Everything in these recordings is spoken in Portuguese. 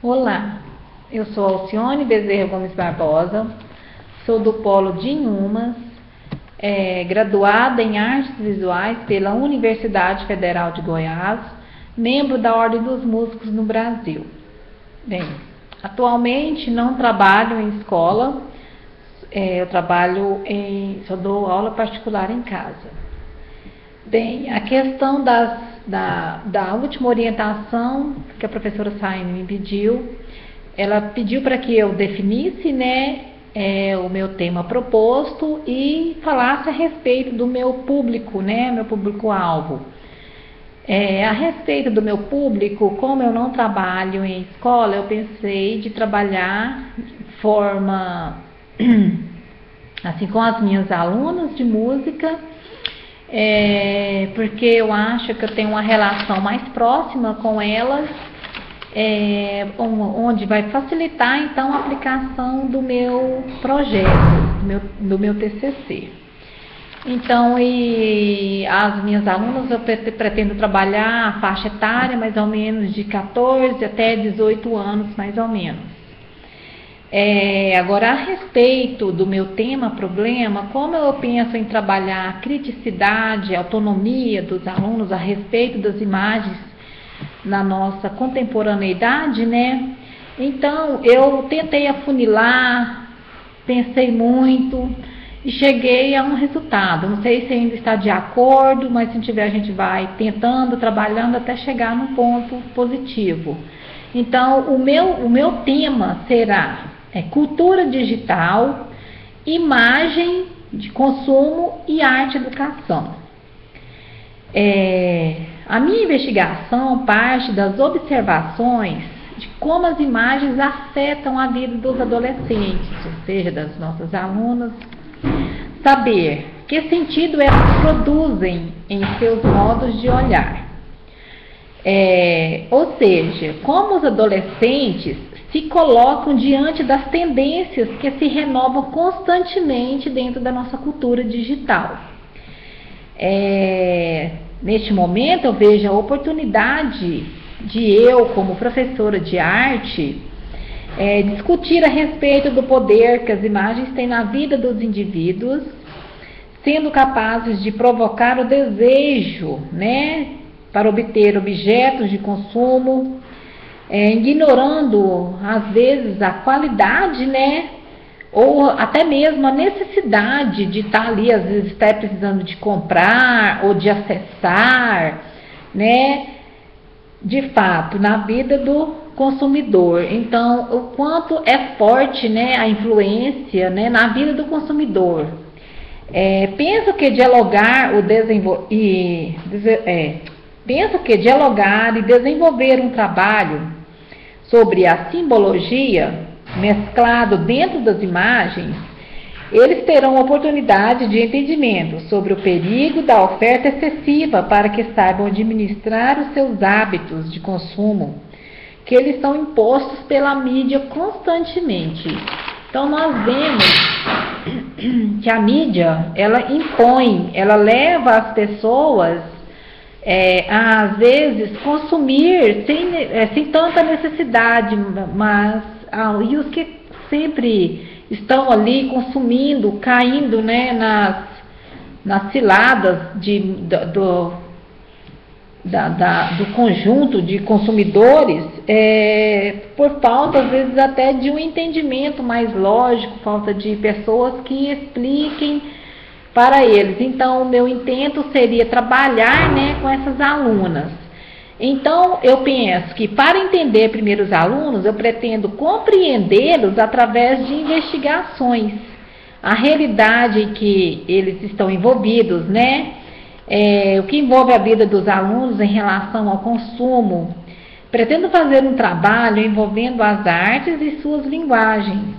Olá, eu sou Alcione Bezerra Gomes Barbosa, sou do Polo de Inhumas, graduada em Artes Visuais pela Universidade Federal de Goiás, membro da Ordem dos Músicos no Brasil. Bem, atualmente não trabalho em escola, só dou aula particular em casa. Bem, a questão da última orientação que a professora Saine me pediu, ela pediu para que eu definisse, o meu tema proposto e falasse a respeito do meu público, meu público-alvo. A respeito do meu público, como eu não trabalho em escola, eu pensei de trabalhar de forma, assim, com as minhas alunas de música, porque eu acho que eu tenho uma relação mais próxima com elas, onde vai facilitar então a aplicação do meu projeto, do meu TCC. Então, as minhas alunas eu pretendo trabalhar a faixa etária mais ou menos de 14 até 18 anos, mais ou menos. Agora, a respeito do meu problema, como eu penso em trabalhar a criticidade, a autonomia dos alunos a respeito das imagens na nossa contemporaneidade, então eu tentei afunilar, pensei muito e cheguei a um resultado. Não sei se ainda está de acordo, mas se tiver a gente vai tentando, trabalhando até chegar num ponto positivo. Então, o meu tema será cultura digital, imagem de consumo e arte e educação. A minha investigação parte das observações de como as imagens afetam a vida dos adolescentes, ou seja, das nossas alunas, saber que sentido elas produzem em seus modos de olhar. Ou seja, como os adolescentes se colocam diante das tendências que se renovam constantemente dentro da nossa cultura digital. Neste momento eu vejo a oportunidade de eu, como professora de arte, discutir a respeito do poder que as imagens têm na vida dos indivíduos, sendo capazes de provocar o desejo, para obter objetos de consumo, ignorando às vezes a qualidade, ou até mesmo a necessidade de estar ali, às vezes estar precisando de comprar ou de acessar, de fato, na vida do consumidor. Então, o quanto é forte, a influência, na vida do consumidor. Penso que dialogar e desenvolver um trabalho sobre a simbologia mesclado dentro das imagens, eles terão oportunidade de entendimento sobre o perigo da oferta excessiva para que saibam administrar os seus hábitos de consumo, que eles são impostos pela mídia constantemente. Então, nós vemos que a mídia, ela impõe, ela leva as pessoas a, às vezes, consumir sem tanta necessidade, mas e os que sempre estão ali consumindo, caindo nas ciladas do conjunto de consumidores, por falta, às vezes, até de um entendimento mais lógico, falta de pessoas que expliquem para eles. Então, o meu intento seria trabalhar com essas alunas. Então, eu penso que para entender primeiro os alunos, eu pretendo compreendê-los através de investigações, a realidade em que eles estão envolvidos, o que envolve a vida dos alunos em relação ao consumo. Pretendo fazer um trabalho envolvendo as artes e suas linguagens,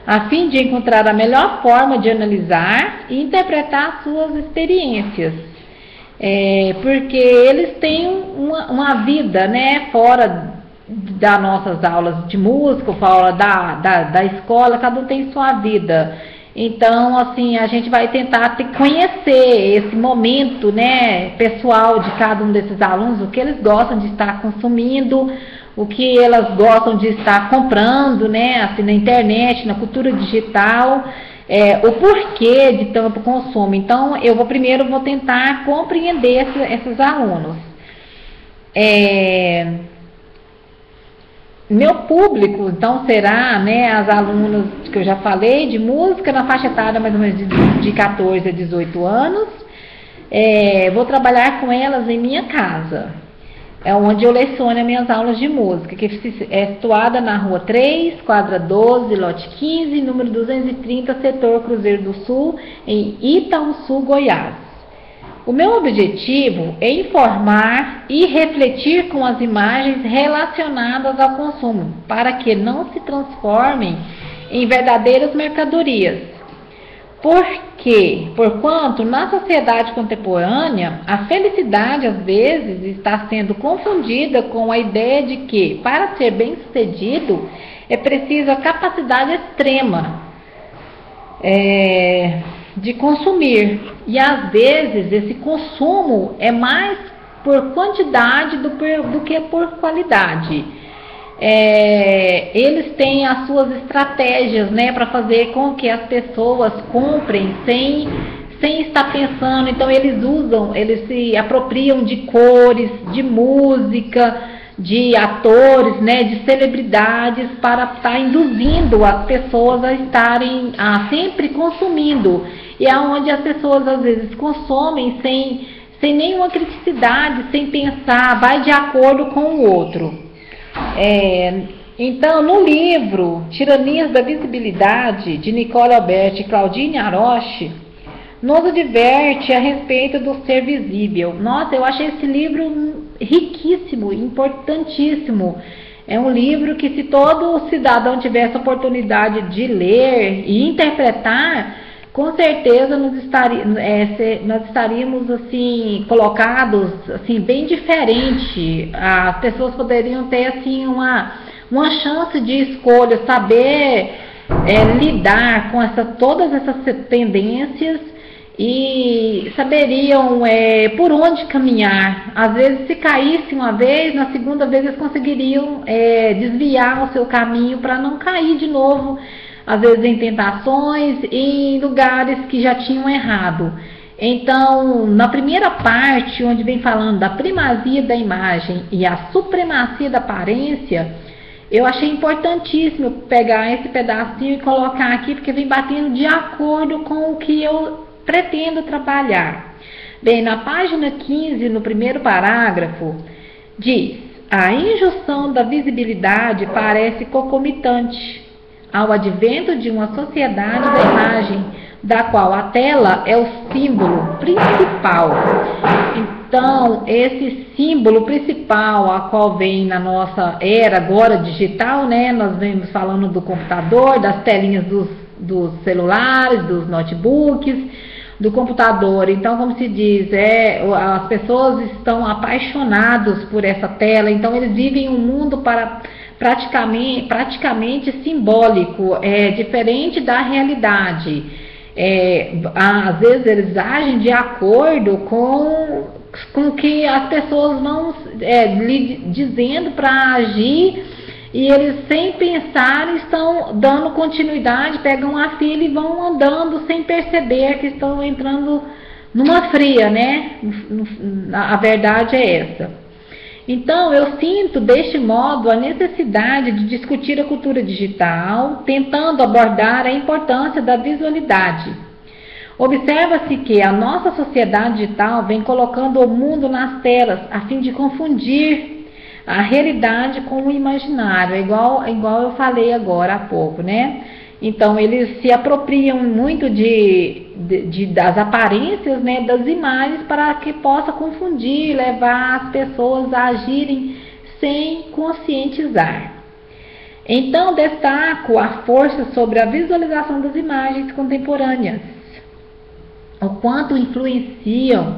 a fim de encontrar a melhor forma de analisar e interpretar suas experiências. Porque eles têm uma vida, fora das nossas aulas de música, fora da escola, cada um tem sua vida. Então, assim, a gente vai tentar conhecer esse momento, né, pessoal de cada um desses alunos, o que eles gostam de estar consumindo, o que elas gostam de estar comprando, né, assim, na internet, na cultura digital, o porquê de tanto consumo. Então, eu primeiro vou tentar compreender esses alunos. Meu público, então, será, né, as alunas que eu já falei, de música, na faixa etária mais ou menos de 14 a 18 anos. Vou trabalhar com elas em minha casa, onde eu leciono as minhas aulas de música, que é situada na Rua 3, quadra 12, lote 15, número 230, setor Cruzeiro do Sul, em Itaúsu, Goiás. O meu objetivo é informar e refletir com as imagens relacionadas ao consumo, para que não se transformem em verdadeiras mercadorias. Porquanto na sociedade contemporânea, a felicidade às vezes está sendo confundida com a ideia de que, para ser bem-sucedido, é preciso a capacidade extrema de consumir. E às vezes esse consumo é mais por quantidade do que por qualidade. Eles têm as suas estratégias, né, para fazer com que as pessoas comprem sem estar pensando. Então eles se apropriam de cores, de música, de atores, né, de celebridades, para estar induzindo as pessoas a estarem sempre consumindo. E é onde as pessoas às vezes consomem sem nenhuma criticidade, sem pensar, vai de acordo com o outro. Então, no livro Tiranias da Visibilidade, de Nicole Alberti e Claudine Aroche, nos adverte a respeito do ser visível. Nossa, eu achei esse livro riquíssimo, importantíssimo. É um livro que, se todo cidadão tivesse a oportunidade de ler e interpretar, com certeza nós estaríamos assim colocados assim bem diferente. As pessoas poderiam ter assim uma chance de escolha, saber lidar com todas essas tendências e saberiam por onde caminhar. Às vezes, se caísse uma vez, na segunda vez eles conseguiriam desviar o seu caminho para não cair de novo, às vezes em tentações e em lugares que já tinham errado. Então, na primeira parte, onde vem falando da primazia da imagem e a supremacia da aparência, eu achei importantíssimo pegar esse pedacinho e colocar aqui, porque vem batendo de acordo com o que eu pretendo trabalhar. Bem, na página 15, no primeiro parágrafo, diz: a injunção da visibilidade parece concomitante ao advento de uma sociedade da imagem, da qual a tela é o símbolo principal. Então, esse símbolo principal, a qual vem na nossa era agora digital, né? Nós vemos falando do computador, das telinhas dos celulares, dos notebooks, do computador. Então, como se diz, as pessoas estão apaixonadas por essa tela, então eles vivem um mundo praticamente simbólico, diferente da realidade. Às vezes eles agem de acordo com o que as pessoas vão lhe dizendo para agir, e eles, sem pensar, estão dando continuidade, pegam a fila e vão andando sem perceber que estão entrando numa fria, né? A verdade é essa. Então, eu sinto, deste modo, a necessidade de discutir a cultura digital, tentando abordar a importância da visualidade. Observa-se que a nossa sociedade digital vem colocando o mundo nas telas, a fim de confundir a realidade com o imaginário, igual eu falei agora há pouco, né? Então, eles se apropriam muito das aparências, né, das imagens, para que possa confundir, levar as pessoas a agirem sem conscientizar. Então, destaco a força sobre a visualização das imagens contemporâneas, o quanto influenciam,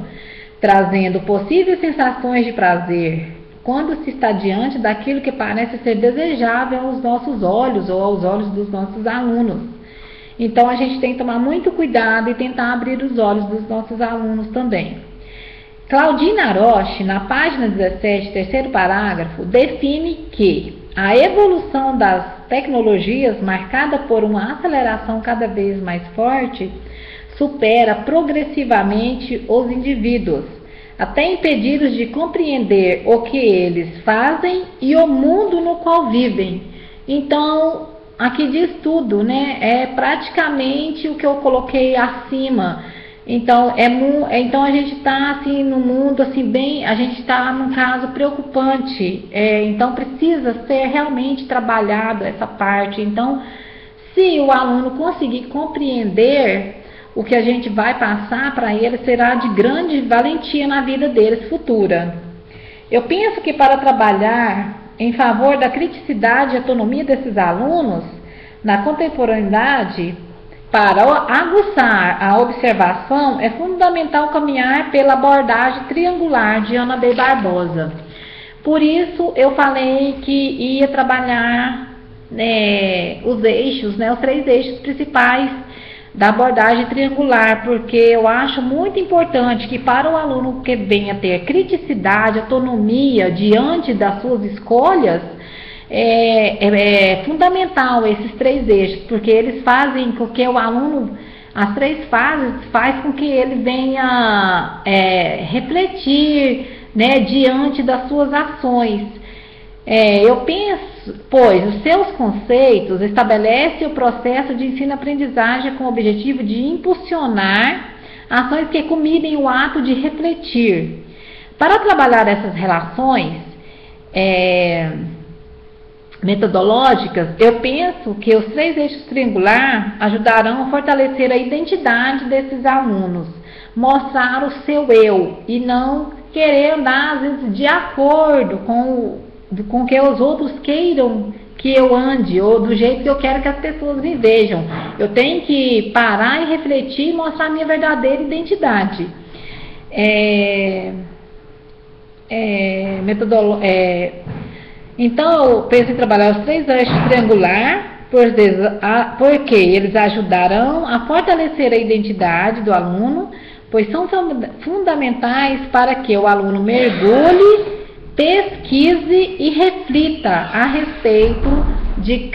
trazendo possíveis sensações de prazer, quando se está diante daquilo que parece ser desejável aos nossos olhos ou aos olhos dos nossos alunos. Então, a gente tem que tomar muito cuidado e tentar abrir os olhos dos nossos alunos também. Claudina Roche, na página 17, terceiro parágrafo, define que a evolução das tecnologias, marcada por uma aceleração cada vez mais forte, supera progressivamente os indivíduos, até impedi-los de compreender o que eles fazem e o mundo no qual vivem. Então, aqui diz tudo, né? É praticamente o que eu coloquei acima. Então, então a gente está assim no mundo assim bem, a gente está num caso preocupante. Então precisa ser realmente trabalhado essa parte. Então, se o aluno conseguir compreender o que a gente vai passar para ele, será de grande valentia na vida deles futura. Eu penso que para trabalhar em favor da criticidade e autonomia desses alunos na contemporaneidade, para aguçar a observação, é fundamental caminhar pela abordagem triangular de Ana B. Barbosa. Por isso, eu falei que ia trabalhar os eixos, os 3 eixos principais da abordagem triangular, porque eu acho muito importante que para o aluno que venha ter criticidade, autonomia diante das suas escolhas, é fundamental esses 3 eixos, porque eles fazem com que o aluno, as 3 fases, faz com que ele venha refletir, né, diante das suas ações. Eu penso, pois os seus conceitos estabelecem o processo de ensino-aprendizagem com o objetivo de impulsionar ações que culminem o ato de refletir. Para trabalhar essas relações metodológicas, eu penso que os 3 eixos triangular ajudarão a fortalecer a identidade desses alunos, mostrar o seu eu e não querer andar às vezes de acordo com que os outros queiram que eu ande, ou do jeito que eu quero que as pessoas me vejam. Eu tenho que parar e refletir e mostrar a minha verdadeira identidade. Então, eu penso em trabalhar os 3 eixos triangular, porque eles ajudarão a fortalecer a identidade do aluno, pois são fundamentais para que o aluno mergulhe, pesquise e reflita a respeito de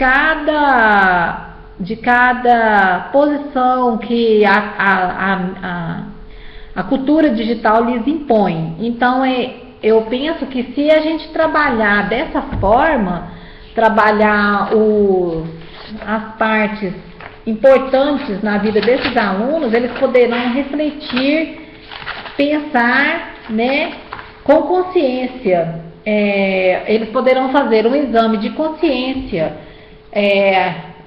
cada posição que a cultura digital lhes impõe. Então, eu penso que se a gente trabalhar dessa forma, trabalhar as partes importantes na vida desses alunos, eles poderão refletir, pensar, né, com consciência. Eles poderão fazer um exame de consciência,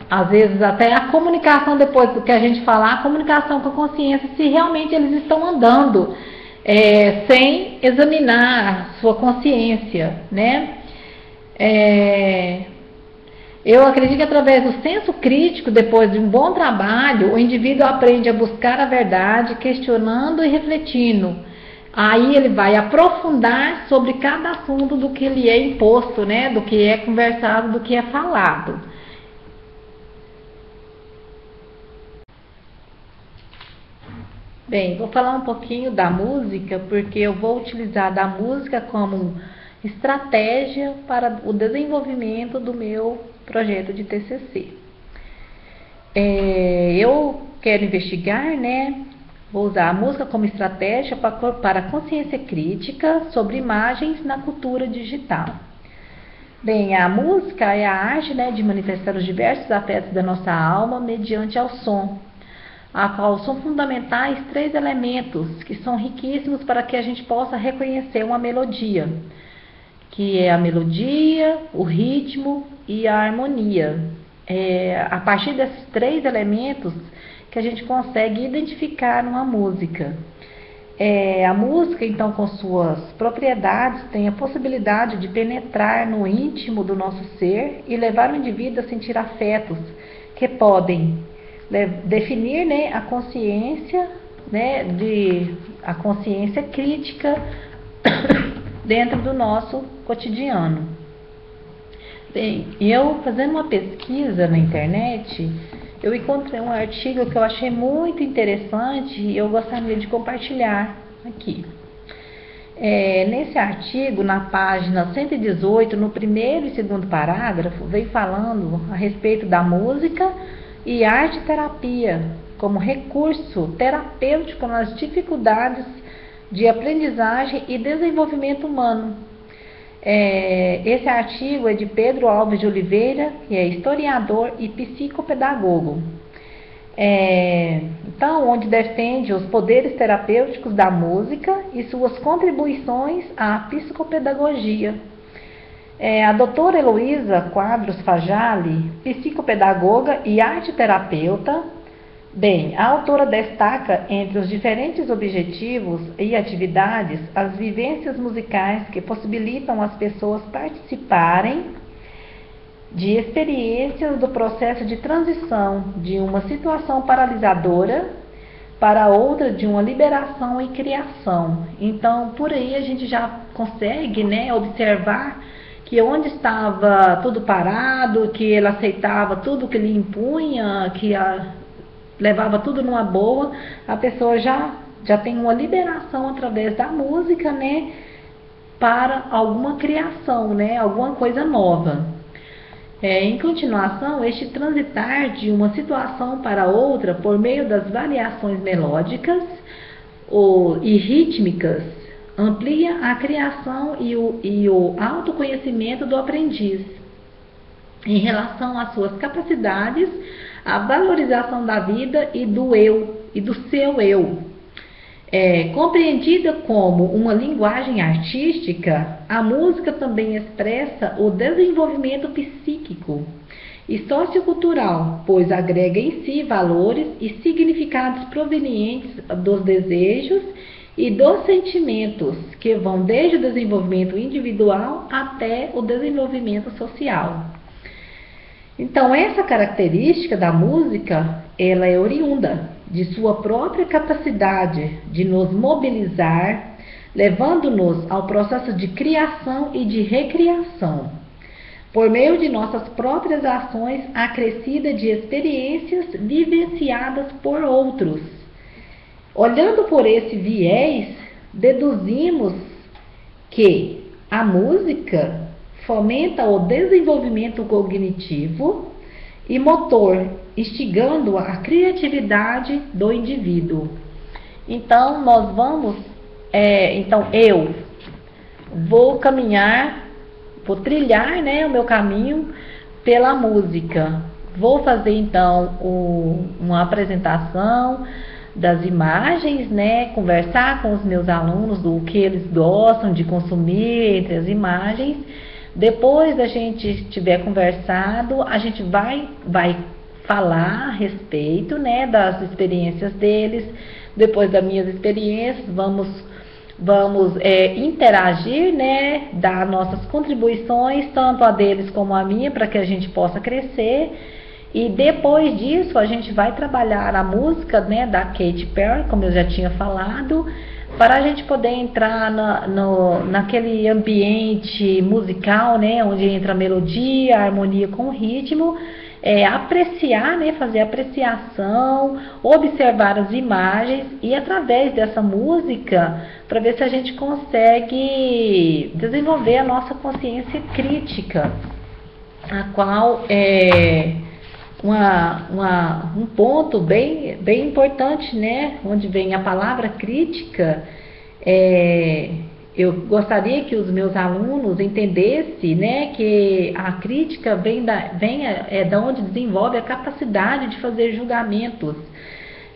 às vezes até a comunicação, depois do que a gente falar, a comunicação com a consciência, se realmente eles estão andando sem examinar a sua consciência, né? Eu acredito que através do senso crítico, depois de um bom trabalho, o indivíduo aprende a buscar a verdade, questionando e refletindo. Aí ele vai aprofundar sobre cada assunto do que lhe é imposto, né? Do que é conversado, do que é falado. Bem, vou falar um pouquinho da música, porque eu vou utilizar da música como estratégia para o desenvolvimento do meu projeto de TCC. Eu quero investigar, né? Vou usar a música como estratégia para a consciência crítica sobre imagens na cultura digital. Bem, a música é a arte, né, de manifestar os diversos afetos da nossa alma mediante ao som, a qual são fundamentais 3 elementos que são riquíssimos para que a gente possa reconhecer uma melodia, que é a melodia, o ritmo e a harmonia. A partir desses 3 elementos que a gente consegue identificar uma música. A música, então, com suas propriedades, tem a possibilidade de penetrar no íntimo do nosso ser e levar o indivíduo a sentir afetos que podem definir, né, a consciência, né, a consciência crítica dentro do nosso cotidiano. Bem, eu fazendo uma pesquisa na internet, eu encontrei um artigo que eu achei muito interessante e eu gostaria de compartilhar aqui. Nesse artigo, na página 118, no primeiro e segundo parágrafo, vem falando a respeito da música e arte-terapia como recurso terapêutico nas dificuldades de aprendizagem e desenvolvimento humano. Esse artigo é de Pedro Alves de Oliveira, que é historiador e psicopedagogo. Então, onde defende os poderes terapêuticos da música e suas contribuições à psicopedagogia. A doutora Heloísa Quadros Fajali, psicopedagoga e arte-terapeuta, a autora destaca entre os diferentes objetivos e atividades as vivências musicais que possibilitam as pessoas participarem de experiências do processo de transição de uma situação paralisadora para outra, de uma liberação e criação. Então, por aí a gente já consegue, observar que onde estava tudo parado, que ele aceitava tudo que lhe impunha, levava tudo numa boa, a pessoa já tem uma liberação através da música, para alguma criação, alguma coisa nova. Em continuação, este transitar de uma situação para outra por meio das variações melódicas e rítmicas amplia a criação e o autoconhecimento do aprendiz em relação às suas capacidades, a valorização da vida e do eu e do seu eu. Compreendida como uma linguagem artística, a música também expressa o desenvolvimento psíquico e sociocultural, pois agrega em si valores e significados provenientes dos desejos e dos sentimentos, que vão desde o desenvolvimento individual até o desenvolvimento social. Então, essa característica da música, ela é oriunda de sua própria capacidade de nos mobilizar, levando-nos ao processo de criação e de recriação, por meio de nossas próprias ações acrescida de experiências vivenciadas por outros. Olhando por esse viés, deduzimos que a música fomenta o desenvolvimento cognitivo e motor, instigando a criatividade do indivíduo. Então, eu vou caminhar, vou trilhar, o meu caminho pela música. Vou fazer então uma apresentação das imagens, conversar com os meus alunos do que eles gostam de consumir entre as imagens. Depois da gente tiver conversado, a gente vai falar a respeito, das experiências deles. Depois das minhas experiências, vamos interagir, dar nossas contribuições, tanto a deles como a minha, para que a gente possa crescer. E depois disso, a gente vai trabalhar a música, da Katy Perry, como eu já tinha falado, para a gente poder entrar naquele ambiente musical, onde entra a melodia, a harmonia com o ritmo, apreciar, fazer apreciação, observar as imagens e através dessa música, para ver se a gente consegue desenvolver a nossa consciência crítica, a qual é um ponto bem importante, onde vem a palavra crítica. Eu gostaria que os meus alunos entendessem, que a crítica vem da onde desenvolve a capacidade de fazer julgamentos,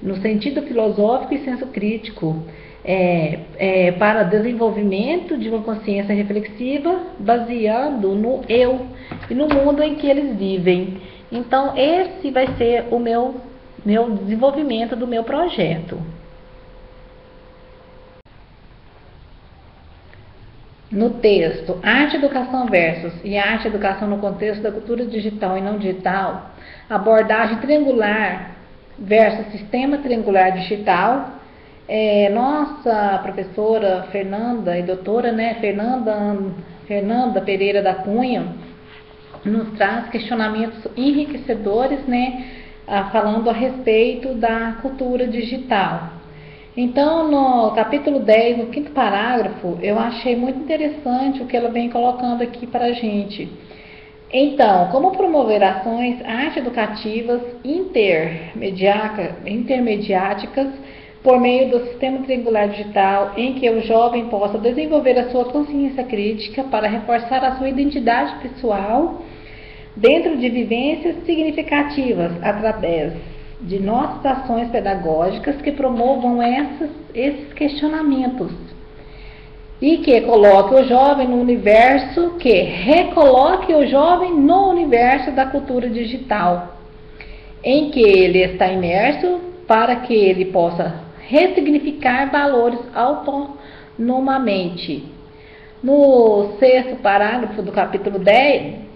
no sentido filosófico e senso crítico, para desenvolvimento de uma consciência reflexiva, baseando no eu e no mundo em que eles vivem. Então, esse vai ser o meu desenvolvimento do meu projeto. No texto, Arte Educação Versus e Arte Educação no contexto da cultura digital e não digital, abordagem triangular versus sistema triangular digital, nossa professora Fernanda e doutora, Fernanda Pereira da Cunha, nos traz questionamentos enriquecedores, falando a respeito da cultura digital. Então, no capítulo 10, no quinto parágrafo, eu achei muito interessante o que ela vem colocando aqui para a gente. Então, como promover ações arte-educativas intermediáticas por meio do sistema triangular digital, em que o jovem possa desenvolver a sua consciência crítica para reforçar a sua identidade pessoal dentro de vivências significativas, através de nossas ações pedagógicas que promovam esses questionamentos e que coloque o jovem no universo, que recoloque o jovem no universo da cultura digital, em que ele está imerso, para que ele possa ressignificar valores autonomamente. No sexto parágrafo do capítulo 10,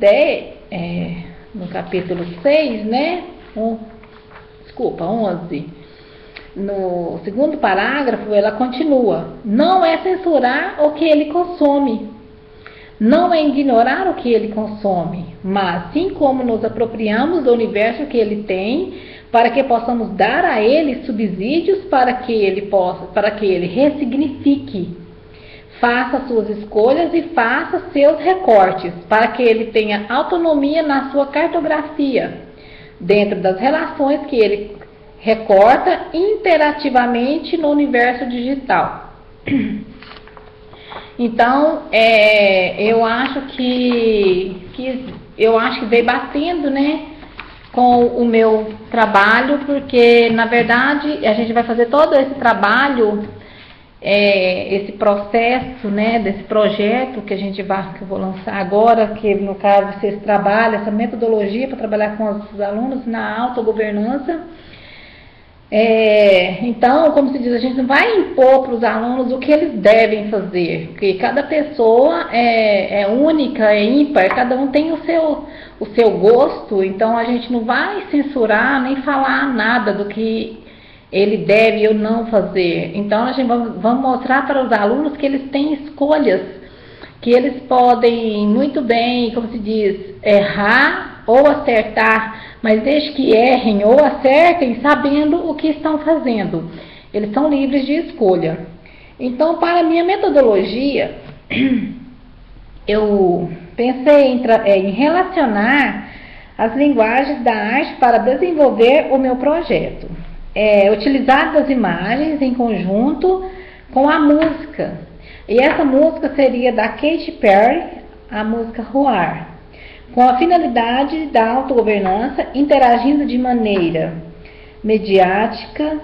no capítulo 6, né? 11. No segundo parágrafo, ela continua: não é censurar o que ele consome, não é ignorar o que ele consome, mas assim como nos apropriamos do universo que ele tem, para que possamos dar a ele subsídios para que ele ressignifique, faça suas escolhas e faça seus recortes, para que ele tenha autonomia na sua cartografia, dentro das relações que ele recorta interativamente no universo digital. Então, eu acho que veio batendo, né, com o meu trabalho, porque na verdade a gente vai fazer todo esse trabalho, esse processo, né, desse projeto que que eu vou lançar agora, que no caso esse trabalho, essa metodologia para trabalhar com os alunos na autogovernança. Então, como se diz, a gente não vai impor para os alunos o que eles devem fazer, porque cada pessoa é única, é ímpar, cada um tem o seu gosto, então a gente não vai censurar nem falar nada do que ele deve ou não fazer. Então, a gente vamos mostrar para os alunos que eles têm escolhas, que eles podem muito bem, como se diz, errar ou acertar, mas desde que errem ou acertem, sabendo o que estão fazendo. Eles são livres de escolha. Então, para a minha metodologia, eu pensei em relacionar as linguagens da arte para desenvolver o meu projeto. Utilizar as imagens em conjunto com a música. E essa música seria da Katy Perry, a música Roar, com a finalidade da autogovernança, interagindo de maneira mediática,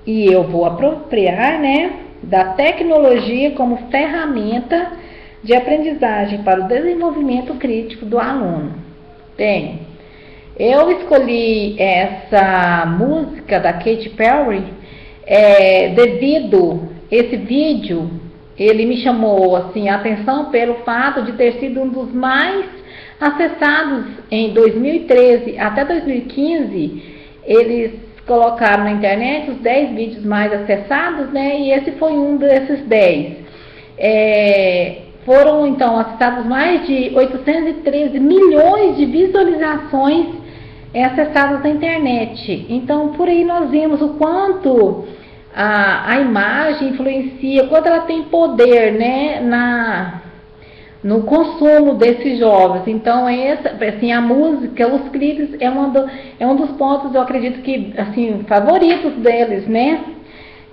e eu vou apropriar, né, da tecnologia como ferramenta de aprendizagem para o desenvolvimento crítico do aluno. Bem, eu escolhi essa música da Katy Perry devido esse vídeo, ele me chamou assim a atenção pelo fato de ter sido um dos mais acessados em 2013 até 2015. Eles colocaram na internet os 10 vídeos mais acessados, né? E esse foi um desses 10. Foram então acessados mais de 813 milhões de visualizações acessadas na internet. Então, por aí nós vemos o quanto a imagem influencia, o quanto ela tem poder, né, no consumo desses jovens. Então, assim, a música, os clipes é um dos pontos, eu acredito que, assim, favoritos deles, né?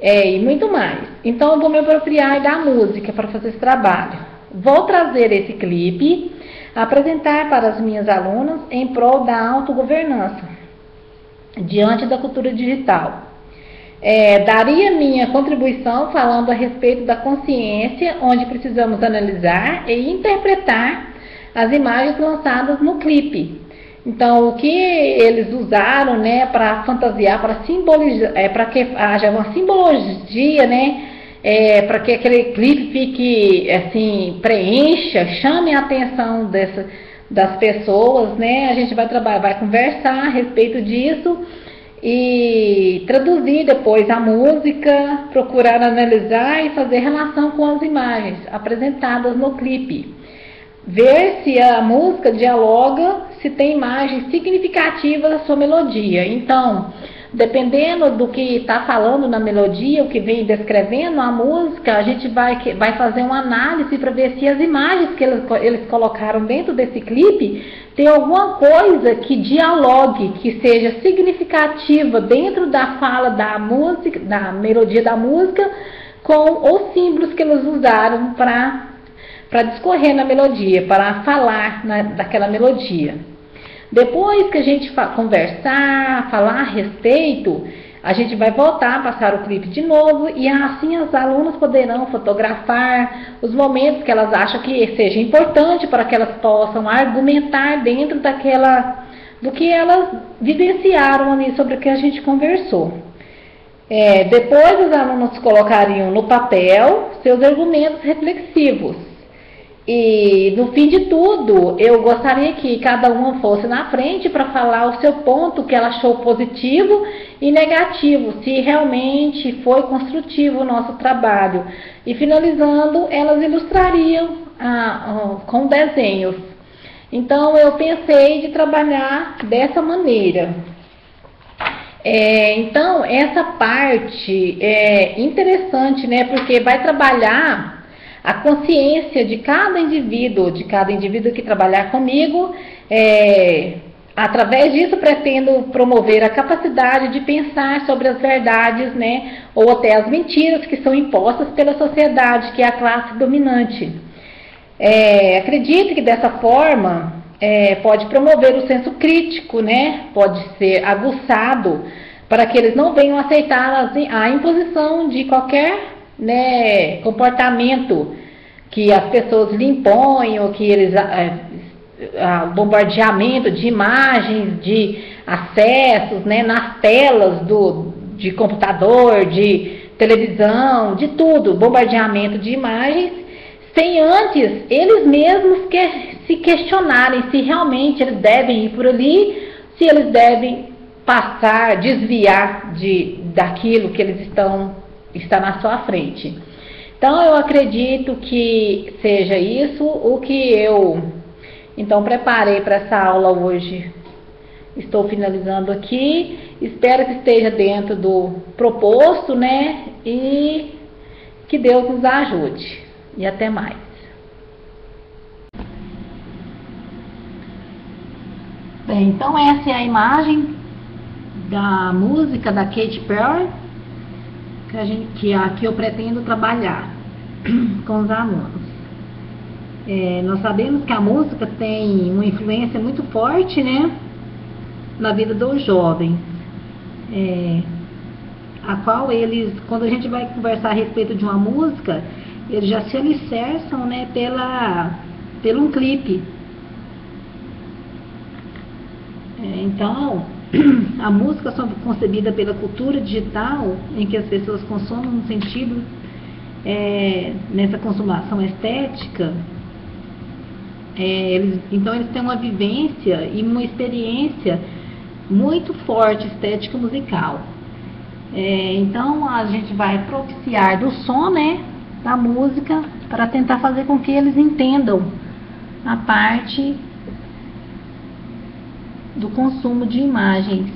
E muito mais. Então, eu vou me apropriar da música para fazer esse trabalho. Vou trazer esse clipe, apresentar para as minhas alunas em prol da autogovernança diante da cultura digital. Daria minha contribuição falando a respeito da consciência, onde precisamos analisar e interpretar as imagens lançadas no clipe. Então, o que eles usaram, né, para fantasiar, para simbolizar, para que haja uma simbologia, né, para que aquele clipe fique, assim, preencha, chame a atenção das pessoas, né? A gente vai conversar a respeito disso e traduzir depois a música, procurar analisar e fazer relação com as imagens apresentadas no clipe. ver se a música dialoga, se tem imagens significativas da sua melodia. Então, dependendo do que está falando na melodia, o que vem descrevendo a música, a gente vai fazer uma análise para ver se as imagens que eles colocaram dentro desse clipe tem alguma coisa que dialogue, que seja significativa dentro da fala da música, da melodia da música, com os símbolos que eles usaram para discorrer na melodia, para falar daquela melodia. Depois que a gente conversar, falar a respeito, a gente vai voltar a passar o clipe de novo e assim as alunas poderão fotografar os momentos que elas acham que seja importante para que elas possam argumentar dentro do que elas vivenciaram ali sobre o que a gente conversou. Depois os alunos colocariam no papel seus argumentos reflexivos. E no fim de tudo, eu gostaria que cada uma fosse na frente para falar o seu ponto que ela achou positivo e negativo, se realmente foi construtivo o nosso trabalho. E finalizando, elas ilustrariam com desenhos. Então eu pensei de trabalhar dessa maneira. Então essa parte é interessante, né? Porque vai trabalhar a consciência de cada indivíduo que trabalhar comigo. Através disso, pretendo promover a capacidade de pensar sobre as verdades, né, ou até as mentiras que são impostas pela sociedade, que é a classe dominante. Acredito que dessa forma pode promover o senso crítico, né, pode ser aguçado para que eles não venham aceitar a imposição de qualquer, né, comportamento que as pessoas lhe impõem, ou que eles bombardeamento de imagens, de acessos, né, nas telas de computador, de televisão, de tudo, bombardeamento de imagens, sem antes eles mesmos se questionarem se realmente eles devem ir por ali, se eles devem desviar daquilo que eles está na sua frente. Então eu acredito que seja isso o que eu então preparei para essa aula hoje. Estou finalizando aqui, espero que esteja dentro do proposto, né? E que Deus nos ajude. E até mais. Bem, então essa é a imagem da música da Katy Perry que aqui eu pretendo trabalhar com os alunos. Nós sabemos que a música tem uma influência muito forte, né, na vida dos jovens, a qual eles, quando a gente vai conversar a respeito de uma música, eles já se alicerçam, né, pelo um clipe. Então, a música foi concebida pela cultura digital, em que as pessoas consomem no sentido, nessa consumação estética, então eles têm uma vivência e uma experiência muito forte estética musical. Então a gente vai propiciar do som, né, da música, para tentar fazer com que eles entendam a parte do consumo de imagens.